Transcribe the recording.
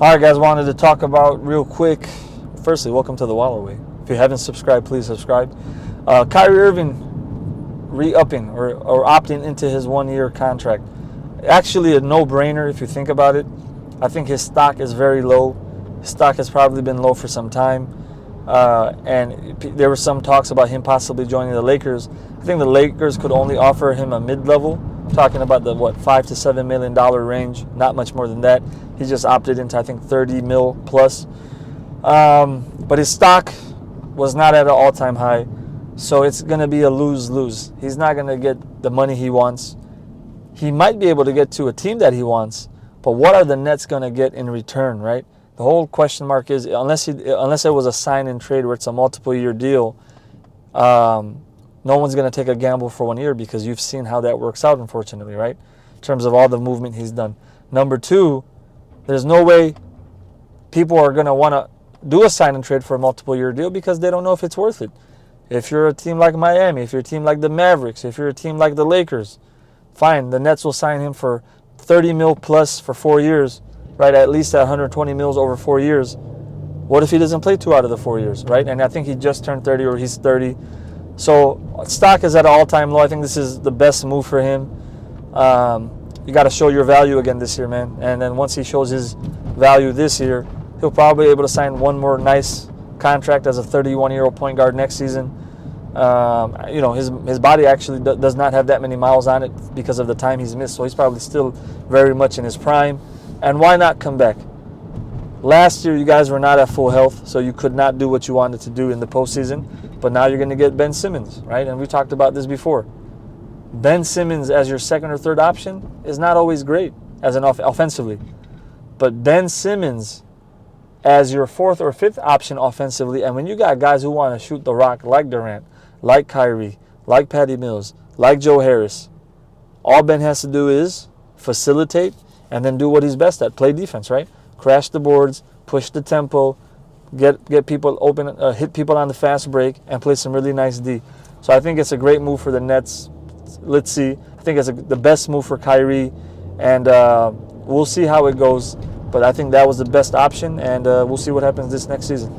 All right, guys, wanted to talk about real quick. Firstly, welcome to the Walaway. If you haven't subscribed, please subscribe. Kyrie Irving re-upping or opting into his 1-year contract. Actually, a no-brainer if you think about it. I think his stock is very low. His stock has probably been low for some time. And there were some talks about him possibly joining the Lakers. I think the Lakers could only offer him a mid-level. Talking about the $5 to $7 million range, not much more than that. He just opted into, I think, 30 mil plus. But his stock was not at an all-time high, so it's going to be a lose-lose. He's not going to get the money he wants. He might be able to get to a team that he wants, but what are the Nets going to get in return, right? The whole question mark is, unless it was a sign and trade where it's a multiple-year deal, no one's going to take a gamble for 1 year because you've seen how that works out, unfortunately, right? In terms of all the movement he's done. Number two, there's no way people are going to want to do a sign and trade for a multiple-year deal because they don't know if it's worth it. If you're a team like Miami, if you're a team like the Mavericks, if you're a team like the Lakers, fine, the Nets will sign him for 30 mil plus for 4 years, right? At least at 120 mils over 4 years. What if he doesn't play 2 out of the 4 years, right? And I think he just turned 30 or he's 30. So stock is at an all-time low. I think this is the best move for him. You got to show your value again this year, man. And then once he shows his value this year, he'll probably be able to sign one more nice contract as a 31-year-old point guard next season. His body actually does not have that many miles on it because of the time he's missed. So he's probably still very much in his prime. And why not come back? Last year, you guys were not at full health, so you could not do what you wanted to do in the postseason. But now you're going to get Ben Simmons, right? And we talked about this before. Ben Simmons as your second or third option is not always great as an offensively. But Ben Simmons as your fourth or fifth option offensively, and when you got guys who want to shoot the rock like Durant, like Kyrie, like Patty Mills, like Joe Harris, all Ben has to do is facilitate and then do what he's best at, play defense, right? Crash the boards, push the tempo, get people open, hit people on the fast break, and play some really nice D. So I think it's a great move for the Nets. Let's see. I think it's the best move for Kyrie, and we'll see how it goes. But I think that was the best option, and we'll see what happens this next season.